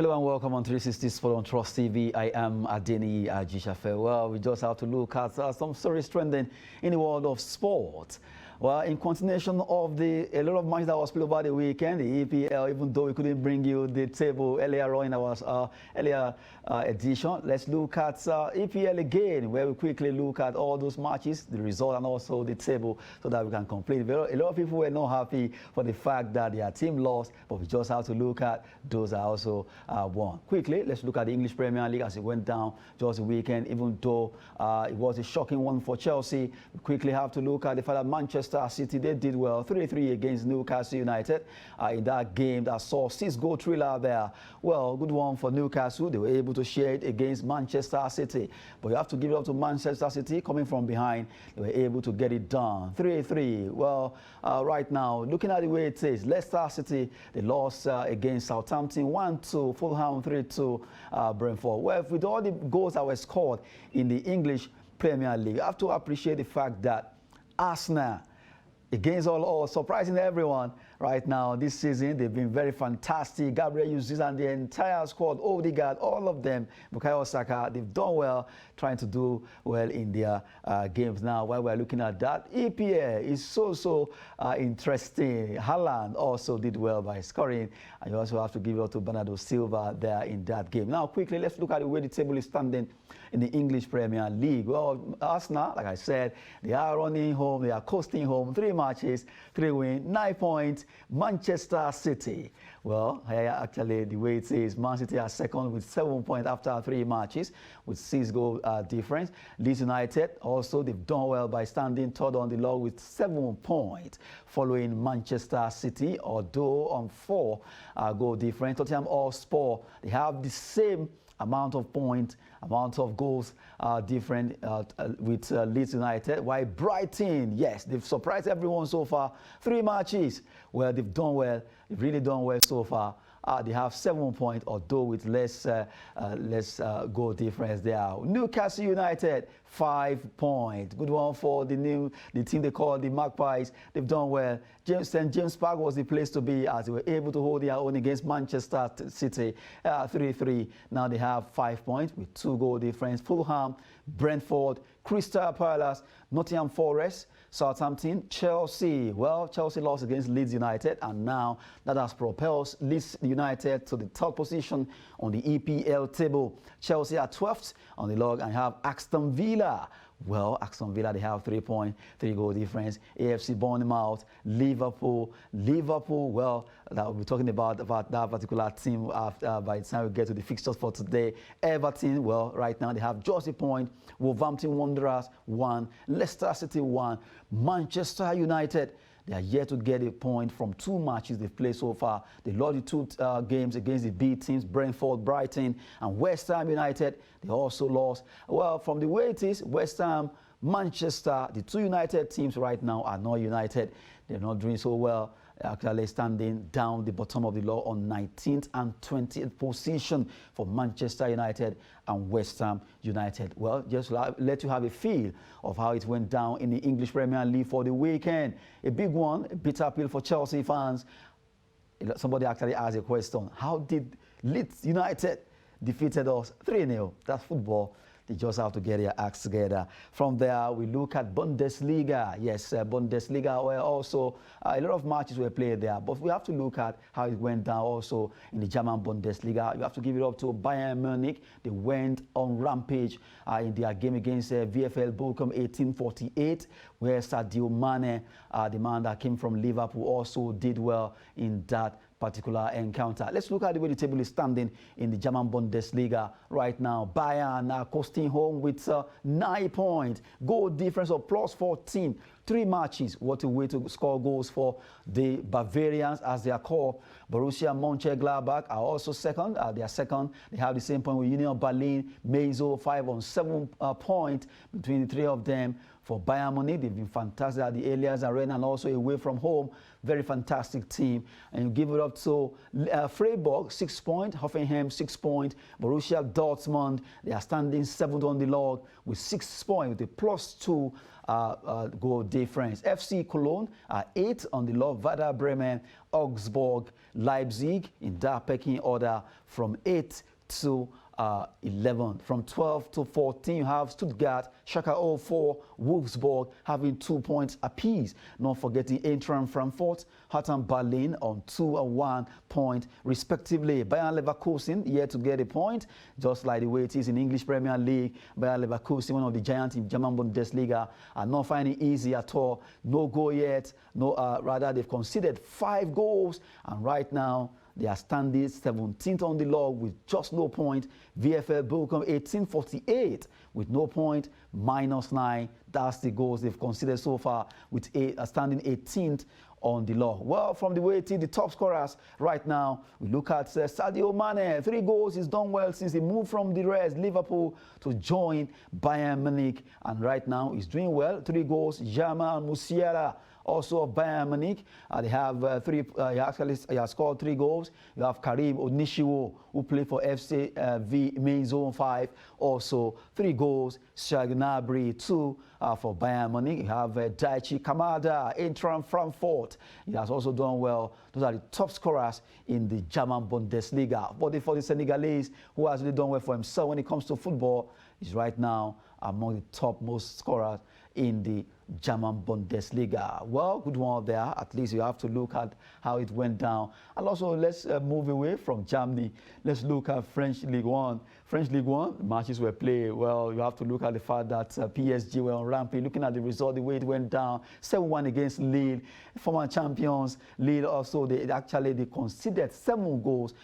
Hello and welcome on 360 Sport on Trust TV. I am Adeni Ajishafe. Well, we just have to look at some stories trending in the world of sport. Well, in continuation of a lot of matches that was played over the weekend, the EPL, even though we couldn't bring you the table earlier on in our earlier edition, let's look at EPL again, where we quickly look at all those matches, the result, and also the table, so that we can complete. A lot of people were not happy for the fact that their team lost, but we just have to look at those that also won. Quickly, let's look at the English Premier League as it went down just the weekend, even though it was a shocking one for Chelsea. We quickly have to look at the fact that Manchester City, they did well, 3-3 against Newcastle United in that game that saw 6-goal thriller there. Well, good one for Newcastle. They were able to share it against Manchester City. But you have to give it up to Manchester City. Coming from behind, they were able to get it done. 3-3. Well, right now, looking at the way it is, Leicester City, they lost against Southampton 1-2, Fulham 3-2, Brentford. Well, with all the goals that were scored in the English Premier League, you have to appreciate the fact that Arsenal, against all surprising everyone right now this season, they've been very fantastic. Gabriel Jesus and the entire squad, Odegaard, all of them, Bukayo Saka, they've done well, trying to do well in their games now. While we're looking at that, EPL is so interesting. Haaland also did well by scoring, and you also have to give it up to Bernardo Silva there in that game. Now, quickly, let's look at the way the table is standing in the English Premier League. Well, Arsenal, like I said, they are running home, they are coasting home, 3 matches, 3 wins, 9 points. Manchester City, well, actually, the way it is, Man City are second with 7 points after 3 matches, with 6-goal difference. Leeds United also, they've done well by standing third on the log with 7 points, following Manchester City, although on 4-goal difference. Tottenham Hotspur, they have the same amount of points, amount of goals different with Leeds United. While Brighton, yes, they've surprised everyone so far. 3 matches where they've done well, they've really done well so far. They have 7 points, although with less goal difference there. Newcastle United, 5 points. Good one for the team they call the Magpies. They've done well. St. James Park was the place to be, as they were able to hold their own against Manchester City, 3-3. Now they have 5 points with 2-goal difference. Fulham, Brentford, Crystal Palace, Nottingham Forest, Southampton, Chelsea. Well, Chelsea lost against Leeds United, and now that has propelled Leeds United to the 3rd position on the EPL table. Chelsea are 12th on the log and have Aston Villa. Well, Aston Villa, they have 3 points, 3-goal difference. AFC Bournemouth, Liverpool, well, that we'll be talking about that particular team after, by the time we get to the fixtures for today. Everton, well, right now they have just a point. Wolverhampton Wanderers, 1. Leicester City, 1. Manchester United, they are yet to get a point from 2 matches they've played so far. They lost the 2 games against the B teams, Brentford, Brighton, and West Ham United. They also lost. Well, from the way it is, West Ham, Manchester, the 2 United teams right now are not united. They're not doing so well. Actually standing down the bottom of the log on 19th and 20th position for Manchester United and West Ham United. Well, just let you have a feel of how it went down in the English Premier League for the weekend. A big one, a bitter pill for Chelsea fans. Somebody actually asked a question: how did Leeds United defeated us 3-0? That's football. They just have to get their acts together. From there, we look at Bundesliga. Yes, Bundesliga, where also a lot of matches were played there. But we have to look at how it went down also in the German Bundesliga. You have to give it up to Bayern Munich. They went on rampage in their game against VfL Bochum 1848, where Sadio Mane, the man that came from Liverpool, also did well in that particular encounter. Let's look at the way the table is standing in the German Bundesliga right now. Bayern are coasting home with 9 points. Goal difference of +14. 3 matches. What a way to score goals for the Bavarians, as they are called. Borussia Mönchengladbach are also second. They are second. They have the same point with Union Berlin, Mainz 5 on 7 points between the 3 of them. For Bayern Munich, they've been fantastic at the Allianz Arena and also away from home. Very fantastic team. And you give it up to Freiburg, 6 points. Hoffenheim, 6 points. Borussia Dortmund, they are standing 7th on the log with 6 points, with a +2 goal difference. FC Cologne are 8 on the log. Werder Bremen, Augsburg, Leipzig in that pecking order from 8 to 11. From 12 to 14, you have Stuttgart, Schalke 04, Wolfsburg having 2 points apiece. Not forgetting Eintracht Frankfurt, Hertha Berlin on 2 and 1 point respectively. Bayern Leverkusen yet to get a point, just like the way it is in English Premier League. Bayern Leverkusen, one of the giants in German Bundesliga, are not finding it easy at all. No goal yet. No, rather they've conceded 5 goals, and right now they are standing 17th on the log with just no point. VfL Bochum 1848 with no point, -9. That's the goals they've conceded so far, with standing 18th on the log. Well, from the way it is, the top scorers right now, we look at Sadio Mane. 3 goals. He's done well since he moved from the rest, Liverpool, to join Bayern Munich. And right now, he's doing well. 3 goals. Jamal Musiala, also of Bayern Munich. They have he has scored 3 goals. You have Karim Onishiwo, who played for FCV Main Zone 5, also 3 goals. Shagnabry, 2 for Bayern Munich. You have Daichi Kamada, Eintracht Frankfurt. He has also done well. Those are the top scorers in the German Bundesliga. But for the Senegalese, who has really done well for himself when it comes to football, is right now among the top most scorers in the German Bundesliga. Well, good one there. At least you have to look at how it went down. And also, let's move away from Germany. Let's look at French League One. French League One matches were played. Well, you have to look at the fact that PSG were on rampage. Looking at the result, the way it went down, 7-1 against Lille, former champions. Lille also, they conceded 7 goals.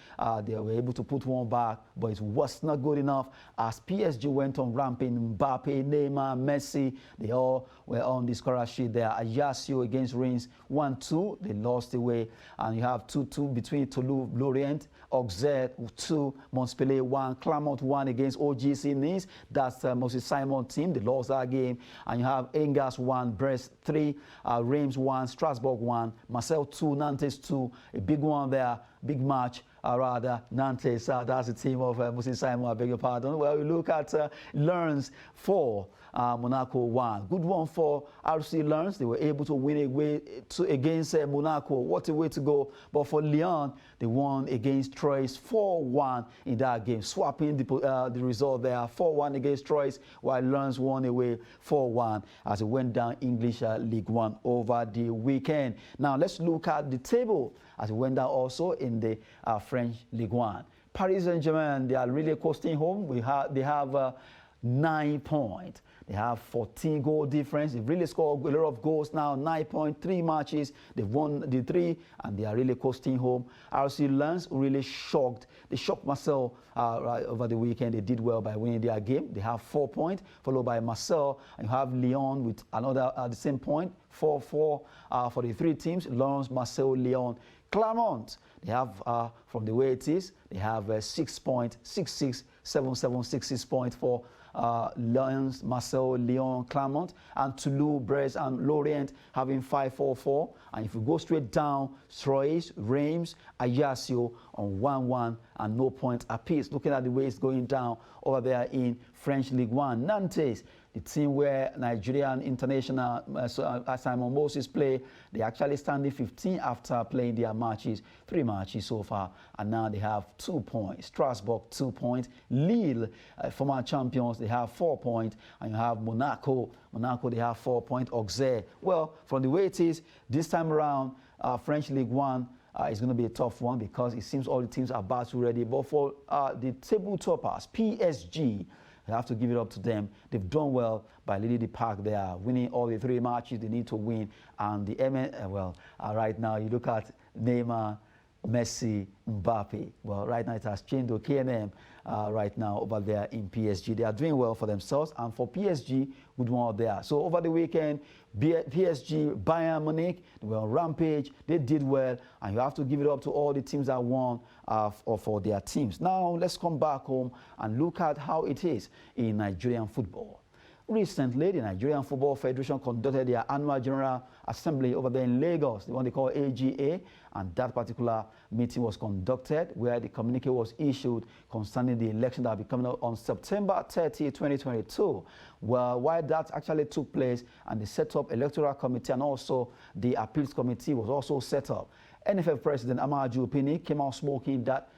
They were able to put 1 back, but it was not good enough as PSG went on rampage. Mbappe, Neymar, Messi, they all were on the scorer sheet there. Ajaccio against Reims, 1-2. They lost away. And you have 2-2 between Toulouse, Lorient, Auxerre, 2, Montpellier, 1, Clermont, 1 against OGC Nice. That's Moses Simon team. They lost that game. And you have Angers, 1, Brest, 3, Reims, 1, Strasbourg, 1, Marseille, 2, Nantes, 2. A big one there, big match. Rather, Nantes, that's the team of Moses Simon, I beg your pardon. Well, we look at Lens 4, Monaco 1. Good one for RC Lens. They were able to win against Monaco. What a way to go. But for Lyon, they won against Troyes 4-1 in that game, swapping the result there. 4-1 against Troyes, while Lens won away 4-1 as it went down English League One over the weekend. Now, let's look at the table as it went down also in the French League One. Paris Saint-Germain, they are really coasting home. They have 9 points. They have 14 goal difference. They've really scored a lot of goals now. 9.3 matches. They've won the 3, and they are really coasting home. RC Lens really shocked. They shocked Marseille right over the weekend. They did well by winning their game. They have 4 points, followed by Marseille. And you have Lyon with another the same point, 4-4 for the 3 teams: Lens, Marseille, Lyon. Clermont, they have, from the way it is, they have 6 points, 6-6, 7-7, 6-6 points for Lens, Marseille, Lyon, Clermont, and Toulouse, Brest, and Lorient having 5-4-4. And if you go straight down, Troyes, Reims, Ajaccio on 1-1 and no point apiece. Looking at the way it's going down over there in French League One. Nantes, the team where Nigerian international Simon Moses play, they actually standing 15 after playing their matches, 3 matches so far, and now they have 2 points. Strasbourg 2 points. Lille, former champions, they have 4 points, and you have Monaco. Monaco, they have 4 points. Auxerre. Well, from the way it is this time around, French League One is going to be a tough one because it seems all the teams are battle ready. But for the table toppers, PSG, you have to give it up to them. They've done well by leading the pack. They are winning all the 3 matches they need to win. And the right now you look at Neymar, Messi, Mbappe. Well, right now it has changed to KNM right now over there in PSG. They are doing well for themselves, and for PSG, good one out there. So over the weekend, PSG, Bayern Munich, they were on rampage. They did well, and you have to give it up to all the teams that won for their teams. Now, let's come back home and look at how it is in Nigerian football. Recently, the Nigerian Football Federation conducted their annual General Assembly over there in Lagos, the one they call AGA, and that particular meeting was conducted where the communique was issued concerning the election that will be coming up on September 30, 2022. Well, while that actually took place and the set up electoral committee and also the appeals committee was also set up, NFF President Amaju Pinnick came out smoking that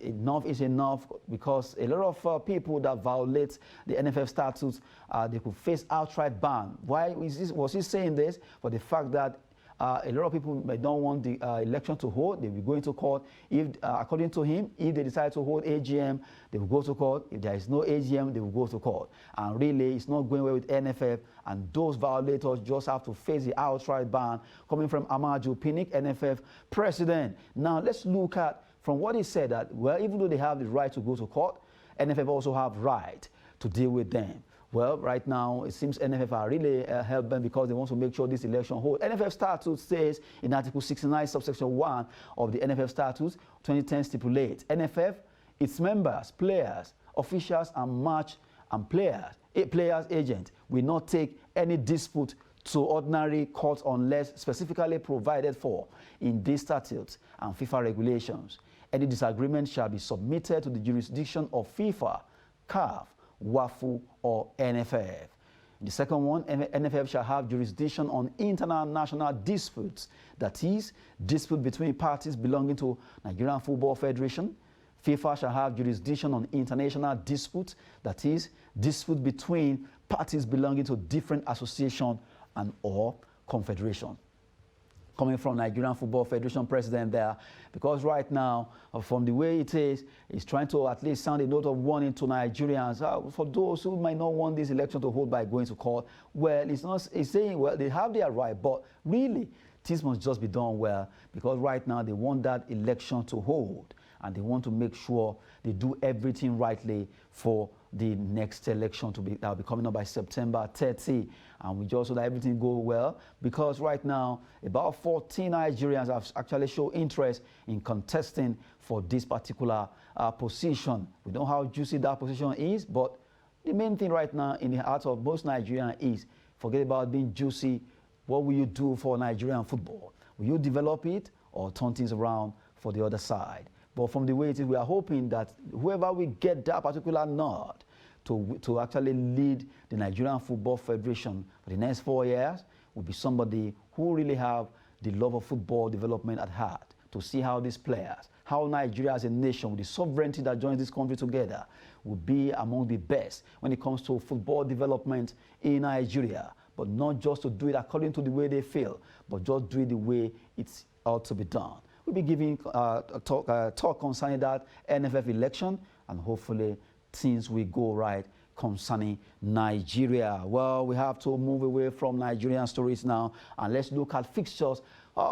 enough is enough, because a lot of people that violate the NFF statutes, they could face outright ban. Why was he saying this? For the fact that a lot of people don't want the election to hold. They'll be going to court. If, according to him, if they decide to hold AGM, they will go to court. If there is no AGM, they will go to court. And really, it's not going well with NFF, and those violators just have to face the outright ban coming from Amaju Pinnick, NFF president. Now, let's look at from what he said that, well, even though they have the right to go to court, NFF also have right to deal with them. Well, right now, it seems NFF are really hell-bent because they want to make sure this election holds. NFF statute says in Article 69, subsection 1 of the NFF statutes, 2010 stipulates, NFF, its members, players, officials, and players agents will not take any dispute to ordinary courts unless specifically provided for in these statutes and FIFA regulations. Any disagreement shall be submitted to the jurisdiction of FIFA, CAF, WAFU, or NFF. The second one, NFF shall have jurisdiction on international disputes, that is, dispute between parties belonging to Nigerian Football Federation. FIFA shall have jurisdiction on international disputes, that is, dispute between parties belonging to different association and or confederation. Coming from Nigerian Football Federation president there, because right now, from the way it is, he's trying to at least sound a note of warning to Nigerians. For those who might not want this election to hold by going to court, well, it's saying, well, they have their right, but really, things must just be done well, because right now they want that election to hold, and they want to make sure they do everything rightly for the next election that will be coming up by September 30. And we just so that everything go well, because right now about 14 Nigerians have actually shown interest in contesting for this particular position. We don't know how juicy that position is, but the main thing right now in the heart of most Nigerians is, forget about being juicy, what will you do for Nigerian football? Will you develop it or turn things around for the other side? But from the way it is, we are hoping that whoever will get that particular nod to actually lead the Nigerian Football Federation for the next 4 years will be somebody who really have the love of football development at heart, to see how these players, how Nigeria as a nation, with the sovereignty that joins this country together, will be among the best when it comes to football development in Nigeria. But not just to do it according to the way they feel, but just do it the way it's ought to be done. We'll be giving talk concerning that NFF election, and hopefully things will go right concerning Nigeria. Well, we have to move away from Nigerian stories now, and let's look at fixtures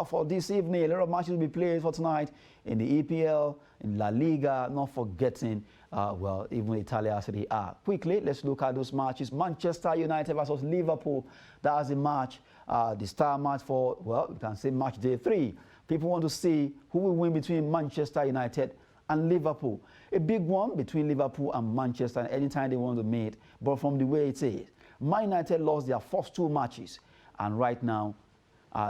for this evening. A lot of matches will be played for tonight in the EPL, in La Liga, not forgetting, well, even Italia Serie A. Quickly, let's look at those matches. Manchester United versus Liverpool. That's the match, the star match for, well, we can say match day 3. People want to see who will win between Manchester United and Liverpool. A big one between Liverpool and Manchester anytime they want to meet. But from the way it is, Man United lost their first 2 matches, and right now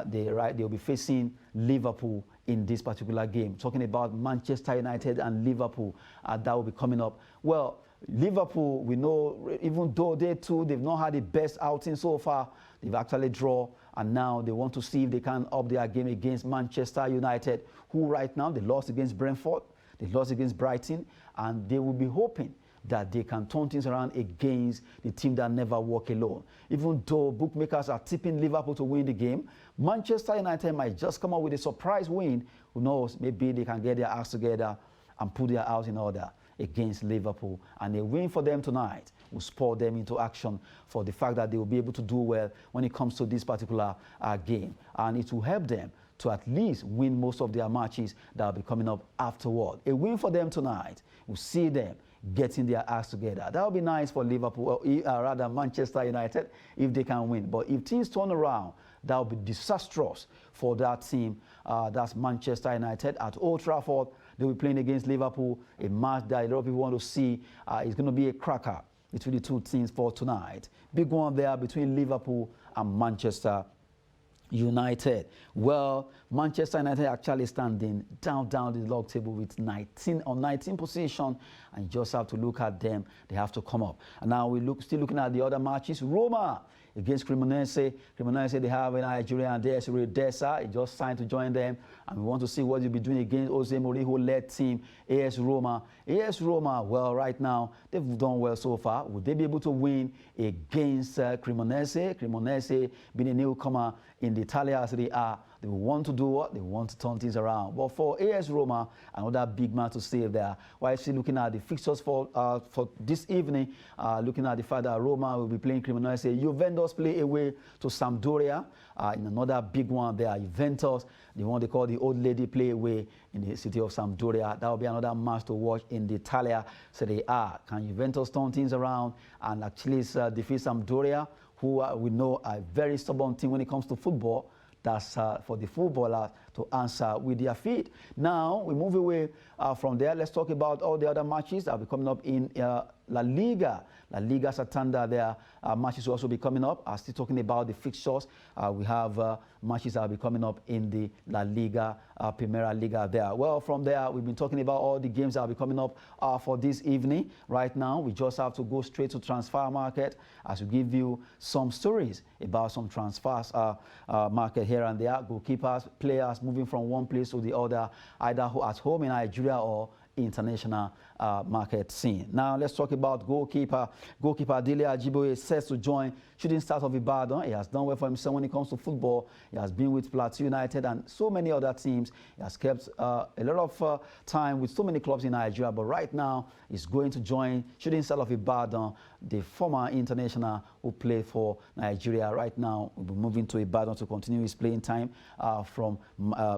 they'll be facing Liverpool in this particular game. Talking about Manchester United and Liverpool, that will be coming up. Well, Liverpool, we know, even though they've not had the best outing so far, they've actually drawn, and now they want to see if they can up their game against Manchester United, who right now they lost against Brentford, they lost against Brighton, and they will be hoping that they can turn things around against the team that never walk alone. Even though bookmakers are tipping Liverpool to win the game, Manchester United might just come up with a surprise win. Who knows, maybe they can get their acts together and put their house in order against Liverpool. And a win for them tonight will spur them into action for the fact that they will be able to do well when it comes to this particular game. And it will help them to at least win most of their matches that will be coming up afterward. A win for them tonight will see them getting their acts together. That would be nice for Liverpool, or rather Manchester United, if they can win. But if things turn around, that would be disastrous for that team. That's Manchester United at Old Trafford. They'll be playing against Liverpool, a match that a lot of people want to see. It's going to be a cracker. between the two teams for tonight. Big one there between Liverpool and Manchester United. Well, Manchester United actually standing down the log table with 19 position, and you just have to look at them. They have to come up. And now still looking at the other matches. Roma against Cremonese. Cremonese, they have in Nigeria and Desiree Dessa. He just signed to join them, and we want to see what he'll be doing against Jose Mourinho-led team AS Roma. AS Roma, well, right now they've done well so far. Would they be able to win against Cremonese? Cremonese being a newcomer in the Italian Serie A. They want to do what? They want to turn things around. But for AS Roma, another big man to save there. While still looking at the fixtures for this evening, looking at the fact that Roma will be playing Cremonese. Juventus play away to Sampdoria in another big one there. Juventus, the one they call the old lady, play away in the city of Sampdoria. That will be another match to watch in the Italia Serie A. Can Juventus turn things around and actually defeat Sampdoria, who we know are a very stubborn team when it comes to football? That's for the footballers to answer with their feet. Now, we move away from there. Let's talk about all the other matches that will be coming up in La Liga. La Liga Santander, their matches will also be coming up. Still talking about the fixtures. We have matches that will be coming up in the La Liga, Primera Liga there. Well, from there, we've been talking about all the games that will be coming up for this evening. Right now, we just have to go straight to transfer market as we give you some stories about some transfers market here and there. Goalkeepers, players moving from one place to the other, either at home in Nigeria or international market scene. Now let's talk about goalkeeper. Goalkeeper Dele Ajiboye is set to join Shooting Stars of Ibadan. He has done well for himself when it comes to football. He has been with Plateau United and so many other teams. He has kept a lot of time with so many clubs in Nigeria, but right now he's going to join Shooting Stars of Ibadan, the former international who played for Nigeria. Right now will be moving to Ibadan to continue his playing time from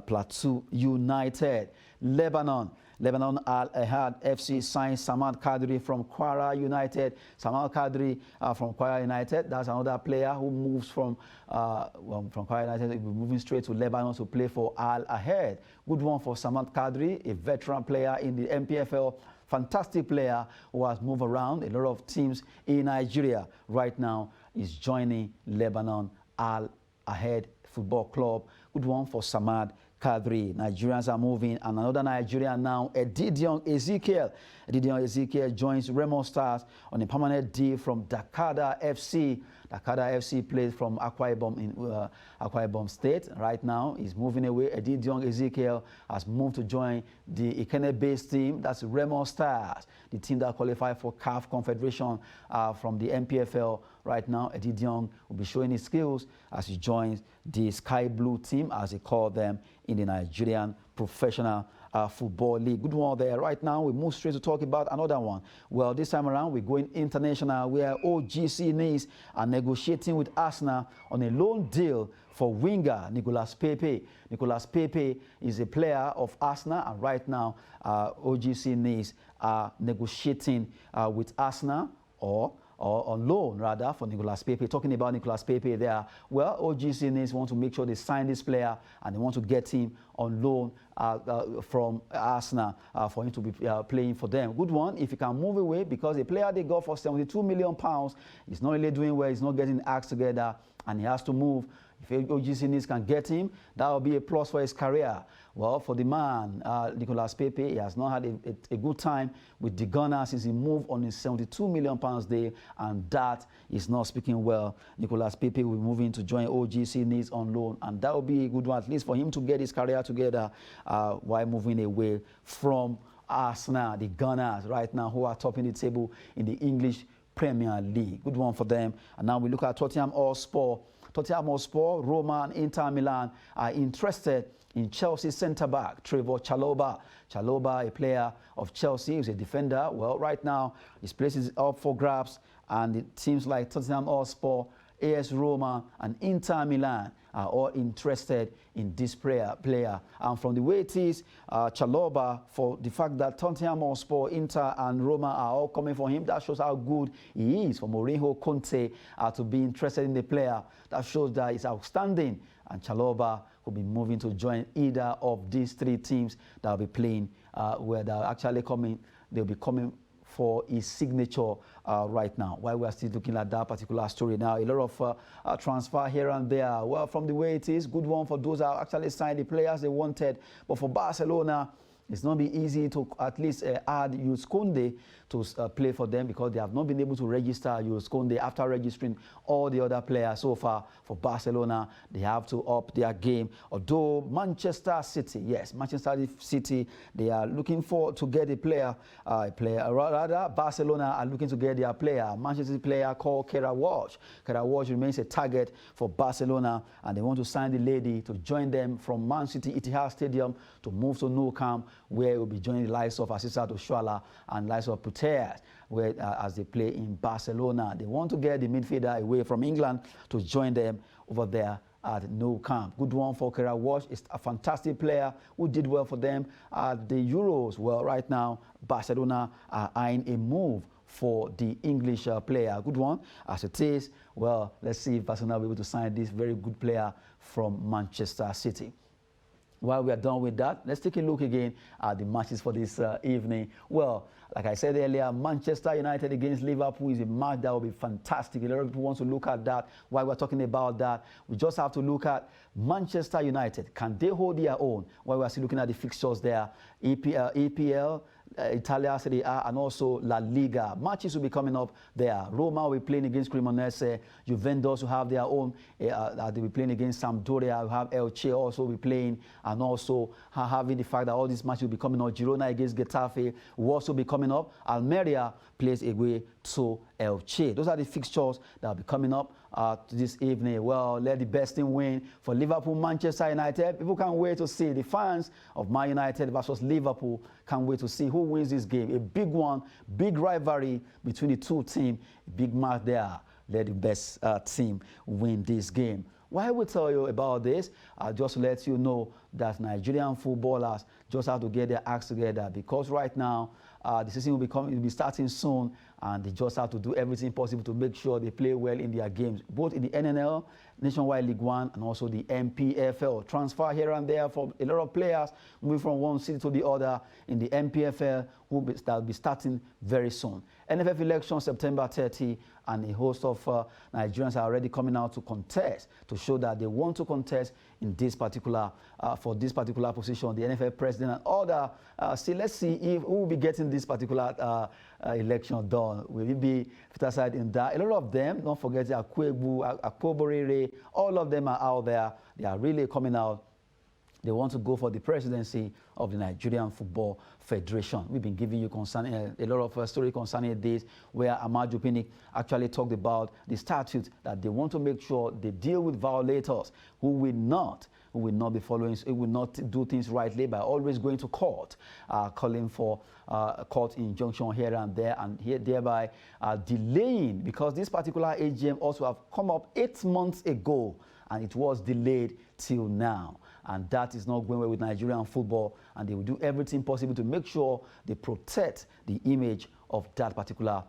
Plateau United. Lebanon Al-Ahad FC signed Samad Kadri from Kwara United. Samad Kadri from Kwara United, that's another player who moves from Kwara United. He'll be moving straight to Lebanon to play for Al-Ahad. Good one for Samad Kadri, a veteran player in the MPFL. Fantastic player who has moved around a lot of teams in Nigeria. Right now is joining Lebanon Al-Ahad Football Club. Good one for Samad Kadri. Nigerians are moving, and another Nigerian now, Edidion Ezekiel. Edidion Ezekiel joins Remo Stars on a permanent deal from Dakada FC. Dakada FC plays from Akwa Ibom in Akwa Ibom State. Right now, he's moving away. Edidion Ezekiel has moved to join the Ikene-based team. That's Remo Stars, the team that qualified for CAF Confederation from the MPFL. Right now, Edidion will be showing his skills as he joins the Sky Blue team, as they call them in the Nigerian Professional Football League. Good one there. Right now, we move straight to talk about another one. Well, this time around, we're going international, where OGC Nice are negotiating with Arsenal on a loan deal for winger Nicolas Pepe. Nicolas Pepe is a player of Arsenal, and right now, OGC Nice are negotiating with Arsenal or on loan, rather, for Nicolas Pepe. Talking about Nicolas Pepe there, well, OGC Nice want to make sure they sign this player, and they want to get him on loan from Arsenal for him to be playing for them. Good one if he can move away, because a player they got for £72 million is not really doing well. He's not getting acts together, and he has to move. If OGC Nice can get him, that will be a plus for his career. Well, for the man, Nicolas Pepe, he has not had a good time with the Gunners since he moved on his £72 million deal, and that is not speaking well. Nicolas Pepe will be moving to join OGC Nice on loan, and that will be a good one, at least for him to get his career together while moving away from Arsenal, the Gunners, right now, who are topping the table in the English Premier League. Good one for them. And now we look at Tottenham Hotspur. Tottenham Hotspur, Roma, and Inter Milan are interested in Chelsea centre-back Trevoh Chalobah. Chalobah, a player of Chelsea, is a defender. Well, right now, his place is up for grabs, and it seems like Tottenham Hotspur, AS Roma, and Inter Milan are all interested in this player. And from the way it is, Chalobah, for the fact that Tottenham Hotspur, Inter, and Roma are all coming for him, that shows how good he is for Mourinho Conte to be interested in the player. That shows that he's outstanding, and Chalobah will be moving to join either of these three teams that will be playing, where they're actually coming. They'll be coming for his signature right now. While we are still looking at that particular story now, a lot of transfer here and there. Well, from the way it is, good one for those that actually signed the players they wanted. But for Barcelona, it's not be easy to at least add Jules Koundé to play for them, because they have not been able to register Jules Koundé after registering all the other players so far. For Barcelona, they have to up their game. Although Manchester City, yes, Manchester City, they are looking for to get a player. Rather, Barcelona are looking to get their player, Manchester City player called Keira Walsh. Keira Walsh remains a target for Barcelona, and they want to sign the lady to join them from Man City Etihad Stadium to move to Nou Camp, where it will be joining the likes of Asisa Oshoala and likes of Putellas, where as they play in Barcelona. They want to get the midfielder away from England to join them over there at Nou Camp. Good one for Keira Walsh. It's a fantastic player who did well for them at the Euros. Well, right now, Barcelona are eyeing a move for the English player. Good one as it is. Well, let's see if Barcelona will be able to sign this very good player from Manchester City. While we are done with that, let's take a look again at the matches for this evening. Well, like I said earlier, Manchester United against Liverpool is a match that will be fantastic. A lot of people want to look at that. While we're talking about that, we just have to look at Manchester United. Can they hold their own? While we're still looking at the fixtures there, EPL, Italia Serie A, and also La Liga. Matches will be coming up there. Roma will be playing against Cremonese. Juventus will have their own. They'll be playing against Sampdoria. We'll have Elche also will be playing, and also having the fact that all these matches will be coming up. Girona against Getafe will also be coming up. Almeria plays away to Elche. Those are the fixtures that will be coming up this evening. Well, let the best team win for Liverpool, Manchester United. People can't wait to see. The fans of Man United versus Liverpool can't wait to see who wins this game. A big one, big rivalry between the two teams. Big match there. Let the best team win this game. Why we tell you about this? Just to let you know that Nigerian footballers just have to get their acts together, because right now the season will be starting soon, and they just have to do everything possible to make sure they play well in their games, both in the NNL, Nationwide League One, and also the MPFL. Transfer here and there for a lot of players moving from one city to the other in the MPFL will be starting very soon. NFF election September 30, and a host of Nigerians are already coming out to contest, to show that they want to contest in this particular for this particular position, the NFF president and other. Let's see if who will be getting this particular election done. Will it be put aside in that? A lot of them, don't forget Akwebu, Akpoborere, all of them are out there. They are really coming out. They want to go for the presidency of the Nigerian Football Federation. We've been giving you a lot of story concerning this, where Amaju Pinnick actually talked about the statute that they want to make sure they deal with violators who will not be following, who will not do things rightly by always going to court, calling for a court injunction here and there, and thereby delaying, because this particular AGM also have come up 8 months ago, and it was delayed till now. And that is not going well with Nigerian football, and they will do everything possible to make sure they protect the image of that particular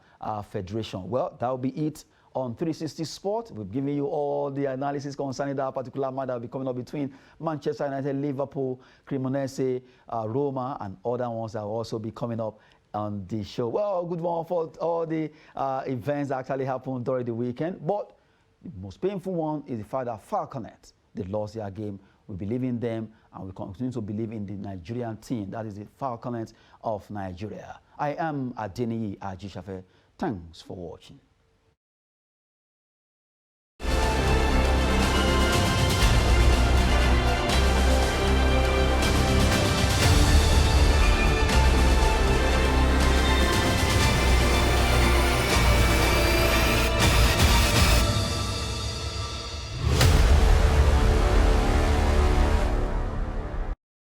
federation. Well, that will be it on 360 Sport. We've given you all the analysis concerning that particular match that will be coming up between Manchester United, Liverpool, Cremonese, Roma, and other ones that will also be coming up on the show. Well, good one for all the events that actually happened during the weekend. But the most painful one is the fact that Falconet, they lost their game. We believe in them, and we continue to believe in the Nigerian team. That is the Falconet of Nigeria. I am Adeniyi Ajishafe. Thanks for watching.